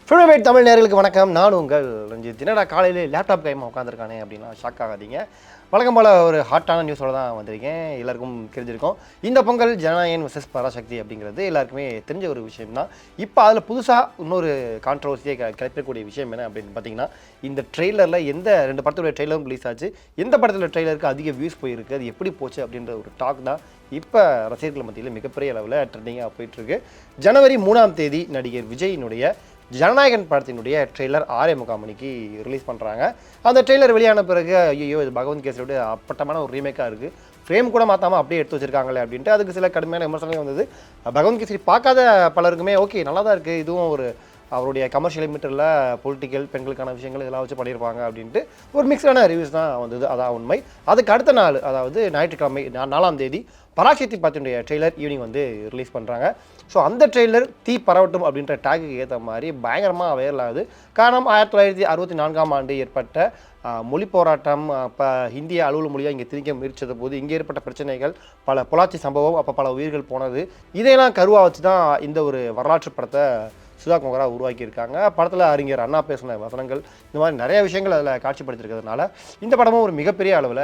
ஃபில்மேட் தமிழ் நேயர்களுக்கு வணக்கம். நான் உங்கள் ரஞ்சித். என்னடா காலையில் லேப்டாப் கைமா உட்காந்துருக்கானே அப்படின்னா ஷாக் ஆகாதீங்க. வழக்கம் போல் ஒரு ஹாட்டான நியூஸோடு தான் வந்திருக்கேன். எல்லாருக்கும் தெரிஞ்சிருக்கும், இந்த பொங்கல் ஜனநாயகன் வர்சஸ் பராசக்தி அப்படிங்கிறது எல்லாருக்குமே தெரிஞ்ச ஒரு விஷயம் தான். இப்போ அதில் புதுசாக இன்னொரு கான்ட்ரவர்சியை கிளப்பக்கூடிய விஷயம் என்ன அப்படின்னு பார்த்தீங்கன்னா, இந்த ட்ரெய்லரில் எந்த ரெண்டு படத்தோட ட்ரெய்லரும் ரிலீஸ் ஆச்சு, எந்த படத்தில் ட்ரெய்லருக்கு அதிக வியூஸ் போயிருக்கு, அது எப்படி போச்சு அப்படின்ற ஒரு டாக் தான் இப்போ ரசிகர்கள் மத்தியில் மிகப்பெரிய அளவில் ட்ரெண்டிங்காக போயிட்டுருக்கு. ஜனவரி 3ஆம் தேதி நடிகர் விஜயினுடைய ஜனநாயகன் படத்தினுடைய ட்ரெய்லர் 6:45 மணிக்கு ரிலீஸ் பண்ணுறாங்க. அந்த ட்ரெய்லர் வெளியான பிறகு ஐயோ இது பகவந்த் கேசரியோட அப்பட்டமான ஒரு ரீமேக்காக இருக்குது, ஃப்ரேம் கூட மாற்றாமல் அப்படியே எடுத்து வச்சிருக்காங்களே அப்படின்ட்டு அதுக்கு சில கடுமையான விமர்சனங்கள் வந்தது. பகவந்த் கேசரி பார்க்காத பலருக்குமே ஓகே நல்லா தான் இருக்குது, இதுவும் ஒரு அவருடைய கமர்ஷியல் மீட்டரில் பொலிட்டிக்கல் பெண்களுக்கான விஷயங்கள் இதெல்லாம் வச்சு பண்ணியிருப்பாங்க அப்படின்ட்டு ஒரு மிக்ஸான ரிவ்யூஸ் தான் வந்தது. அதான் உண்மை. அதுக்கு அடுத்த நாள், அதாவது ஞாயிற்றுக்கிழமை 4ஆம் தேதி பராசக்தி படத்தினுடைய ட்ரெய்லர் ஈவினிங் வந்து ரிலீஸ் பண்ணுறாங்க. ஸோ அந்த ட்ரெய்லர் தீ பரவட்டும் அப்படின்ற டேக்கு ஏற்ற மாதிரி பயங்கரமாக வைரல் ஆகுது. காரணம் 1964ஆம் ஆண்டு ஏற்பட்ட மொழி போராட்டம், இப்போ ஹிந்திய அலுவல் மொழியாக இங்கே திணிக்க முயற்சித்த போது இங்கே ஏற்பட்ட பிரச்சனைகள், பல பொள்ளாச்சி சம்பவம், அப்போ பல உயிர்கள் போனது, இதையெல்லாம் கருவாக வச்சு தான் இந்த ஒரு வரலாற்று படத்தை சுதா கொங்கரா உருவாக்கியிருக்காங்க. படத்தில் அறிஞர் அண்ணா பேசின வசனங்கள், இந்த மாதிரி நிறைய விஷயங்கள் அதில் காட்சிப்படுத்திருக்கிறதுனால இந்த படமும் ஒரு மிகப்பெரிய அளவில்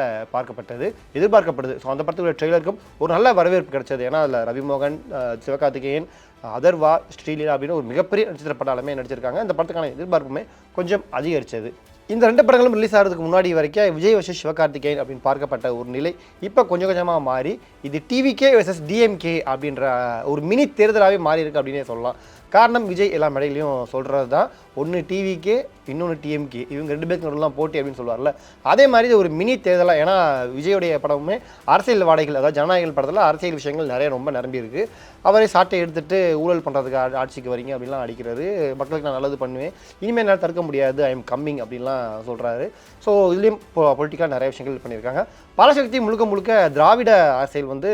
எதிர்பார்க்கப்படுது. ஸோ அந்த படத்துடைய ட்ரெய்லருக்கும் ஒரு நல்ல வரவேற்பு கிடைச்சது. ஏன்னா அதில் ரவிமோகன், சிவகார்த்திகேயன், அதர்வா, ஸ்ரீலீலா அப்படின்னு ஒரு மிகப்பெரிய நட்சத்திர பட்டாலுமே நடிச்சிருக்காங்க. இந்த படத்துக்கான எதிர்பார்ப்புமே கொஞ்சம் அதிகரித்தது. இந்த ரெண்டு படங்களும் ரிலீஸ் ஆகிறதுக்கு முன்னாடி வரைக்கும் விஜய் வர்சஸ் சிவகார்த்திகேயன் அப்படின்னு பார்க்கப்பட்ட ஒரு நிலை இப்போ கொஞ்சம் கொஞ்சமாக மாறி இது டிவிகே வர்சஸ் டிஎம்கே அப்படின்ற ஒரு மினி தேர்தலாகவே மாறி இருக்குது அப்படின்னே சொல்லலாம். காரணம், விஜய் எல்லா மேடையிலையும் சொல்கிறது தான், ஒன்று டிவிகே இன்னொன்று டிஎம்கே, இவங்க ரெண்டு பேருக்கு நடுலாம் போட்டி அப்படின்னு சொல்லுவார்ல, அதே மாதிரி இது ஒரு மினி தேர்தலாக. ஏன்னா விஜயோடைய படமுமே அரசியல் வாடைகள், அதாவது ஜனநாயகன் படத்தில் அரசியல் விஷயங்கள் நிறைய ரொம்ப நிரம்பி இருக்குது. அவரே சாட்டை எடுத்துகிட்டு ஊழல் பண்ணுறதுக்கு ஆட்சிக்கு வரீங்க அப்படின்லாம் அடிக்கிறாரு. மக்களுக்கு நான் நல்லது பண்ணுவேன், இனிமேல் என்னால் தடுக்க முடியாது, ஐ எம் கம்மிங் அப்படின்லாம் சொல்கிறாரு. ஸோ இதுலேயும் பொலிட்டிக்காக நிறைய விஷயங்கள் பண்ணியிருக்காங்க. பராசக்தி முழுக்க முழுக்க திராவிட அரசியல் வந்து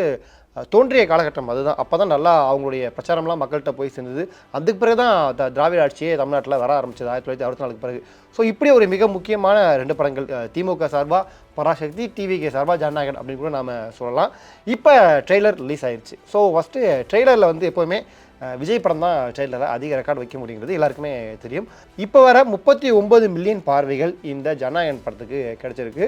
தோன்றிய காலகட்டம் அதுதான். அப்போ தான் நல்லா அவங்களுடைய பிரச்சாரம்லாம் மக்கள்கிட்ட போய் சேர்ந்தது. அதுக்கு பிறகு தான் திராவிட ஆட்சியே தமிழ்நாட்டில் வர ஆரம்பிச்சது 1964 பிறகு. ஸோ இப்படி ஒரு மிக முக்கியமான ரெண்டு படங்கள், திமுக சார்பாக பராசக்தி, டிவிகே சார்பாக ஜனநாயகன் அப்படின்னு கூட நாம் சொல்லலாம். இப்போ ட்ரெய்லர் ரிலீஸ் ஆயிடுச்சு. ஸோ ஃபஸ்ட்டு ட்ரெய்லரில் வந்து எப்போவுமே விஜய் படம் தான் ட்ரெய்லரை அதிக ரெக்கார்டு வைக்க முடியுங்கிறது எல்லாருக்குமே தெரியும். இப்போ வர 39 மில்லியன் பார்வைகள் இந்த ஜனநாயகன் படத்துக்கு கிடைச்சிருக்கு.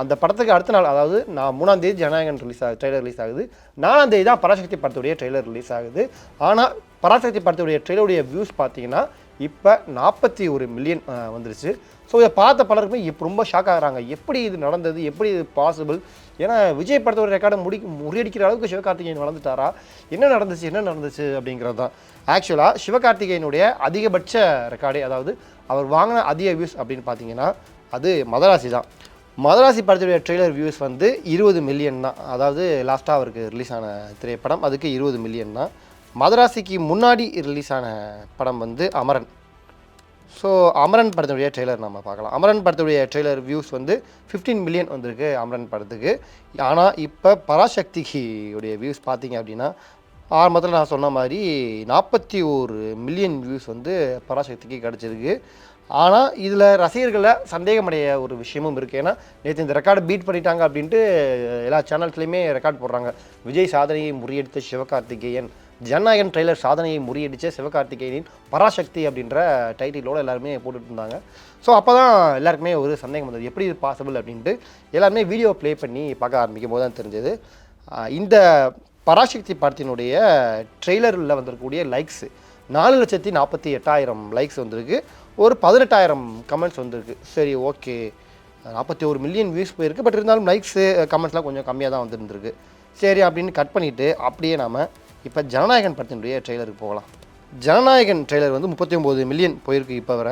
அந்த படத்துக்கு அடுத்த நாள், அதாவது 3ஆம் தேதி ஜனநாயகன் ட்ரெய்லர் ரிலீஸ் ஆகுது. 4ஆம் தேதி தான் பராசக்தி படத்துடைய ட்ரெய்லர் ரிலீஸ் ஆகுது. ஆனால் பராசக்தி படத்துடைய ட்ரெய்லருடைய வியூஸ் பார்த்தீங்கன்னா இப்போ 41 மில்லியன் வந்துருச்சு. ஸோ இதை பார்த்த பலருக்குமே இப்போ ரொம்ப ஷாக் ஆகிறாங்க, எப்படி இது நடந்தது, எப்படி இது பாசிபிள். ஏன்னா விஜய் படத்தோட ரெக்கார்டை முறியடிக்கிற அளவுக்கு சிவகார்த்திகேயன் வளர்ந்துட்டாரா, என்ன நடந்துச்சு அப்படிங்கிறது தான். ஆக்சுவலாக சிவகார்த்திகேயனுடைய அதிகபட்ச ரெக்கார்டே, அதாவது அவர் வாங்கின அதிக வியூஸ் அப்படின்னு பார்த்தீங்கன்னா அது மதராசி தான். மதராசி படத்துடைய ட்ரெய்லர் வியூஸ் வந்து 20 மில்லியன் தான். அதாவது லாஸ்ட்டாக அவருக்கு ரிலீஸ் ஆன திரைப்படம், அதுக்கு 20 மில்லியன் தான். மதராசிக்கு முன்னாடி ரிலீஸ் ஆன படம் வந்து அமரன். ஸோ அமரன் படத்துடைய ட்ரெய்லர் நம்ம பார்க்கலாம். அமரன் படத்துடைய ட்ரெய்லர் வியூஸ் வந்து 15 மில்லியன் வந்திருக்கு அமரன் படத்துக்கு. ஆனால் இப்போ பராசக்தியோடைய வியூஸ் பார்த்தீங்க அப்படின்னா, ஆரம்பத்தில் நான் சொன்ன மாதிரி 41 மில்லியன் வியூஸ் வந்து பராசக்திக்கு கிடச்சிருக்கு. ஆனால் இதில் ரசிகர்களை சந்தேகமடைய ஒரு விஷயமும் இருக்குது. ஏன்னா நேற்று இந்த ரெக்கார்டை பீட் பண்ணிட்டாங்க அப்படின்ட்டு எல்லா சேனல்ஸ்லையுமே ரெக்கார்ட் போடுறாங்க. விஜய் சாதனையை முறியடித்த சிவகார்த்திகேயன், ஜனநாயகன் ட்ரெய்லர் சாதனையை முறியடித்த சிவகார்த்திகேயனின் பராசக்தி அப்படின்ற டைட்டிலோடு எல்லாருமே போட்டுட்டு இருந்தாங்க. ஸோ அப்போ தான் எல்லாருக்குமே ஒரு சந்தேகம் வந்தது, எப்படி இது பாசிபிள் அப்படின்ட்டு. எல்லாருமே வீடியோ ப்ளே பண்ணி பார்க்க ஆரம்பிக்கும் போது தான் தெரிஞ்சது. இந்த பராசக்தி படத்தினுடைய ட்ரெய்லரில் வந்திருக்கக்கூடிய லைக்ஸு 4,48,000 லைக்ஸ் வந்திருக்கு. ஒரு 18,000 கமெண்ட்ஸ் வந்திருக்கு. சரி ஓகே, 41 மில்லியன் வியூஸ் போயிருக்கு, பட் இருந்தாலும் லைக்ஸு கமெண்ட்ஸ்லாம் கொஞ்சம் கம்மியாக தான் வந்துருந்துருக்கு. சரி அப்படின்னு கட் பண்ணிவிட்டு அப்படியே நாம் இப்போ ஜனநாயகன் படத்தினுடைய ட்ரெய்லருக்கு போகலாம். ஜனநாயகன் ட்ரெய்லர் வந்து 39 மில்லியன் போயிருக்கு இப்போ வர.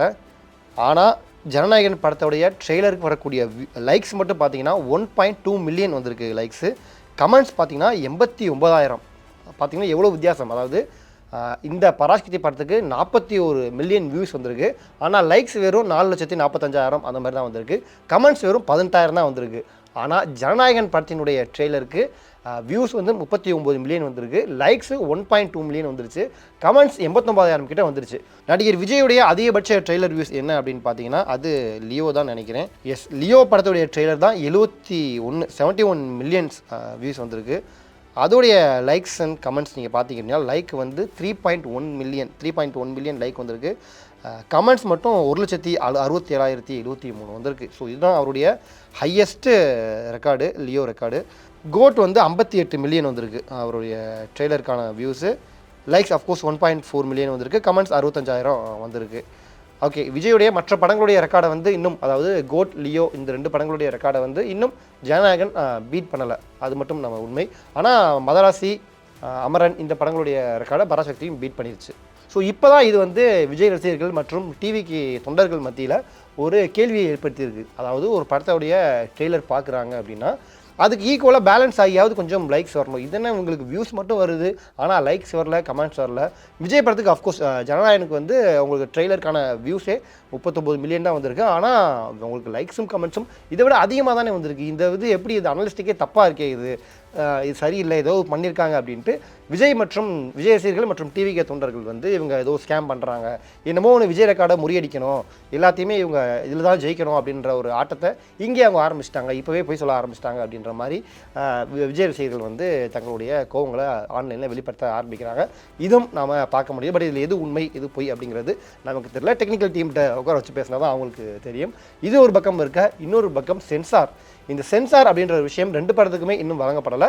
ஆனால் ஜனநாயகன் படத்தோடைய ட்ரெய்லருக்கு வரக்கூடிய லைக்ஸ் மட்டும் பார்த்தீங்கன்னா 1.2 மில்லியன் வந்திருக்கு லைக்ஸு. கமெண்ட்ஸ் பார்த்தீங்கன்னா 89,000. பார்த்தீங்கன்னா எவ்வளோ வித்தியாசம். அதாவது இந்த பராசக்தி படத்துக்கு 41 மில்லியன் வியூஸ் வந்திருக்கு. ஆனால் லைக்ஸ் வெறும் 4,45,000 அந்த மாதிரி தான் வந்திருக்கு. கமெண்ட்ஸ் வெறும் 18,000 தான் வந்திருக்கு. ஆனால் ஜனநாயகன் படத்தினுடைய ட்ரெய்லருக்கு வியூஸ் வந்து 39 மில்லியன் வந்திருக்கு, லைக்ஸு 1.2 மில்லியன் வந்துருச்சு, கமெண்ட்ஸ் 89,000 கிட்ட வந்துருச்சு. நடிகர் விஜயுடைய அதிகபட்ச ட்ரெய்லர் வியூஸ் என்ன அப்படின்னு பார்த்தீங்கன்னா அது லியோ தான் நினைக்கிறேன். எஸ், லியோ படத்துடைய ட்ரெய்லர் தான் 71 மில்லியன்ஸ் வியூஸ் வந்திருக்கு. அதோடைய லைக்ஸ் அண்ட் கமெண்ட்ஸ் நீங்கள் பார்த்தீங்க அப்படின்னா லைக் வந்து 3.1 மில்லியன் லைக் வந்திருக்கு. கமெண்ட்ஸ் மட்டும் 1,67,073 வந்திருக்கு. ஸோ இதுதான் அவருடைய highest record, Leo record. GOAT வந்து 58 மில்லியன் வந்திருக்கு அவருடைய ட்ரெய்லருக்கான வியூஸு. லைக்ஸ் அஃப்கோர்ஸ் 1.4 மில்லியன் வந்திருக்கு. கமெண்ட்ஸ் 65,000 வந்திருக்கு. ஓகே, விஜயுடைய மற்ற படங்களுடைய ரெக்கார்டை வந்து இன்னும், அதாவது கோட், லியோ இந்த 2 படங்களுடைய ரெக்கார்டை வந்து இன்னும் ஜனநாயகன் பீட் பண்ணலை. அது மட்டும் நம்ம உண்மை. ஆனால் மதராசி, அமரன் இந்த படங்களுடைய ரெக்கார்டை பராசக்தியும் பீட் பண்ணிருச்சு. ஸோ இப்போ தான் இது வந்து விஜய் ரசிகர்கள் மற்றும் டிவிக்கு தொண்டர்கள் மத்தியில் ஒரு கேள்வியை ஏற்படுத்தியிருக்கு. அதாவது ஒரு படத்தோடைய ட்ரெய்லர் பார்க்குறாங்க அப்படின்னா அதுக்கு ஈக்குவலாக பேலன்ஸ் ஆகியாவது கொஞ்சம் லைக்ஸ் வரணும். இதென்ன உங்களுக்கு வியூஸ் மட்டும் வருது, ஆனால் லைக்ஸ் வரல, கமெண்ட்ஸ் வரல. விஜய் படத்துக்கு அஃப்கோர்ஸ் ஜனநாயகனுக்கு வந்து உங்களுக்கு ட்ரெய்லருக்கான வியூஸே 39 மில்லியன் தான் வந்திருக்கு. ஆனால் உங்களுக்கு லைக்ஸும் கமெண்ட்ஸும் இதை விட அதிகமாக தானே வந்திருக்கு. இந்த இது எப்படி இது அனலிஸ்டிக்கே தப்பாக இருக்கே, இது சரியில்லை, ஏதோ பண்ணியிருக்காங்க அப்படின்ட்டு விஜய் மற்றும் விஜய் ரசிகர்கள் மற்றும் டிவிகே தொண்டர்கள் வந்து இவங்க ஏதோ ஸ்கேம் பண்ணுறாங்க, என்னமோ ஒன்று விஜய் ரெக்கார்டை முறியடிக்கணும், எல்லாத்தையுமே இவங்க இதில் தான் ஜெயிக்கணும் அப்படின்ற ஒரு ஆட்டத்தை இங்கே அவங்க ஆரம்பிச்சிட்டாங்க, இப்போவே போய் சொல்ல ஆரம்பிச்சிட்டாங்க அப்படின்ற மாதிரி விஜய் ரசிகர்கள் வந்து தங்களுடைய கோவங்களை ஆன்லைனில் வெளிப்படுத்த ஆரம்பிக்கிறாங்க. இதுவும் நாம் பார்க்க முடியும். பட் இதில் எது உண்மை எது பொய் அப்படிங்கிறது நமக்கு தெரியல. டெக்னிக்கல் டீம்கிட்ட உட்கார வச்சு பேசினா தான் அவங்களுக்கு தெரியும். இது ஒரு பக்கம் இருக்க, இன்னொரு பக்கம் சென்சார். இந்த சென்சார் அப்படின்ற ஒரு விஷயம் 2 படத்துக்குமே இன்னும் வழங்கப்படலை.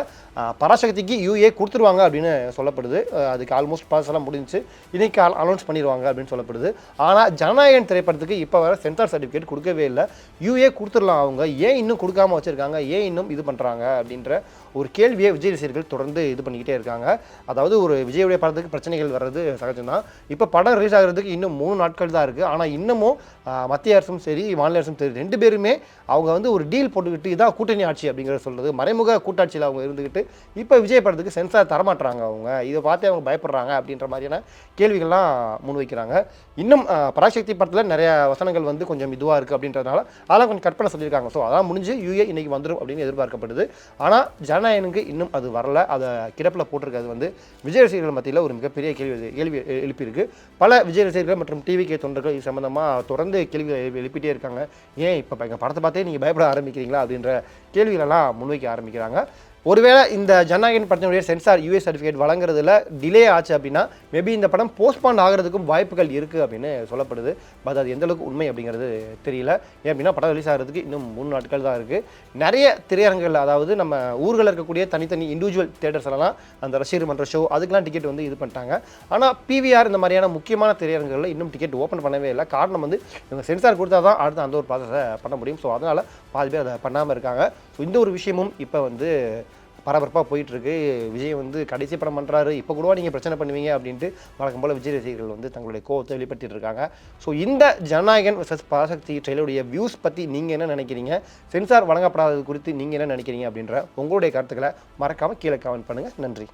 பராசக்திக்கு யூஏ கொடுத்துருவாங்க அப்படின்னு சொல்லப்படுது. அதுக்கு ஆல்மோஸ்ட் ப்ராசஸ் எல்லாம் முடிஞ்சு இன்றைக்கி அனௌன்ஸ் பண்ணிடுவாங்க அப்படின்னு சொல்லப்படுது. ஆனால் ஜனநாயகன் திரைப்படத்துக்கு இப்போ வர சென்சார் சர்டிஃபிகேட் கொடுக்கவே இல்லை. யூஏ கொடுத்துடலாம், அவங்க ஏன் இன்னும் கொடுக்காம வச்சுருக்காங்க, ஏன் இன்னும் இது பண்ணுறாங்க அப்படின்ற ஒரு கேள்வியை விஜய் ரசிகர்கள் தொடர்ந்து இது பண்ணிக்கிட்டே இருக்காங்க. அதாவது ஒரு விஜயுடைய படத்துக்கு பிரச்சனைகள் வர்றது சகஜம்தான். இப்போ படம் ரிலீஸ் ஆகிறதுக்கு இன்னும் 3 நாட்கள் தான் இருக்குது. ஆனால் இன்னமும் மத்திய அரசும் சரி மாநில அரசும் சரி 2 பேருமே அவங்க வந்து ஒரு டீல் போட்டுக்கிட்டு இதான் கூட்டணி ஆட்சி அப்படிங்கிறத சொல்கிறது, மறைமுக கூட்டாட்சியில் அவங்க இருந்துக்கிட்டு இப்போ விஜய் படத்துக்கு சென்சார் தரமாட்டுறாங்க. அவங்க இதை பார்த்து அவங்க பயப்படுறாங்க அப்படின்ற மாதிரியான கேள்விகள்லாம் முன்வைக்கிறாங்க. இன்னும் பராசக்தி படத்தில் நிறைய வசனங்கள் வந்து கொஞ்சம் இதுவாக இருக்குது அப்படின்றதுனால அதெல்லாம் கொஞ்சம் கற்பனை சொல்லியிருக்காங்க. ஸோ அதெல்லாம் முடிஞ்சு யூஏ இன்றைக்கி வந்துடும் அப்படின்னு எதிர்பார்க்கப்படுது. ஆனால் ஜனநாயகனுக்கு இன்னும் அது வரல. அதை கிடப்பில் போட்டிருக்கிறது வந்து விஜய் ரசிகர்கள் மத்தியில் ஒரு மிகப்பெரிய கேள்வி எழுப்பியிருக்கு. பல விஜய் ரசிகர்கள் மற்றும் டிவிகே தொண்டர்கள் இது சம்மந்தமாக தொடர்ந்து கேள்விகளை எழுப்பிட்டே இருக்காங்க. ஏன் இப்போ எங்கள் படத்தை பார்த்தே நீங்கள் பயப்பட ஆரம்பிக்கிறீங்களா அப்படின்ற கேள்விகளெல்லாம் முன்வைக்க ஆரம்பிக்கிறாங்க. ஒருவேளை இந்த ஜனநாயகன் படத்தினுடைய சென்சார் யூஏ சர்டிஃபிகேட் வழங்குறதுல டிலே ஆச்சு அப்படின்னா மேபி இந்த படம் போஸ்ட்பாண்ட் ஆகிறதுக்கும் வாய்ப்புகள் இருக்குது அப்படின்னு சொல்லப்படுது. பட் அது எந்தளவுக்கு உண்மை அப்படிங்கிறது தெரியல. ஏன் அப்படின்னா படம் ரிலீஸ் ஆகிறதுக்கு இன்னும் 3 நாட்கள் தான் இருக்குது. நிறைய திரையரங்குகள், அதாவது நம்ம ஊர்களில் இருக்கக்கூடிய தனித்தனி இண்டிவிஜுவல் தியேட்டர்ஸ் எல்லாம் அந்த ரசிகர் மன்ற ஷோ அதுக்கெலாம் டிக்கெட் வந்து இது பண்ணிட்டாங்க. ஆனால் பிவிஆர் இந்த மாதிரியான முக்கியமான திரையரங்குகளில் இன்னும் டிக்கெட் ஓப்பன் பண்ணவே இல்லை. காரணம் வந்து இவங்க சென்சார் கொடுத்தா தான் அடுத்து அந்த ஒரு ப்ராசஸை பண்ண முடியும். ஸோ அதனால் பாதி பேர் அதை பண்ணாமல் இருக்காங்க. ஸோ இந்த ஒரு விஷயமும் இப்போ வந்து பரபரப்பாக போயிட்டுருக்கு. விஜய் வந்து கடைசி படம் பண்ணுறாரு, இப்போ கூட நீங்கள் பிரச்சனை பண்ணுவீங்க அப்படின்ட்டு வழக்கம் போல் விஜய் ரசிகர்கள் வந்து தங்களுடைய கோவத்தை வெளிப்படுத்திட்டு இருக்காங்க. ஸோ இந்த ஜனநாயகன் வர்சஸ் பராசக்தி ட்ரெய்லருடைய வியூஸ் பற்றி நீங்கள் என்ன நினைக்கிறீங்க, சென்சார் வழங்கப்படாதது குறித்து நீங்கள் என்ன நினைக்கிறீங்க அப்படின்ற உங்களுடைய கருத்துக்களை மறக்காமல் கீழே கமெண்ட் பண்ணுங்கள். நன்றி.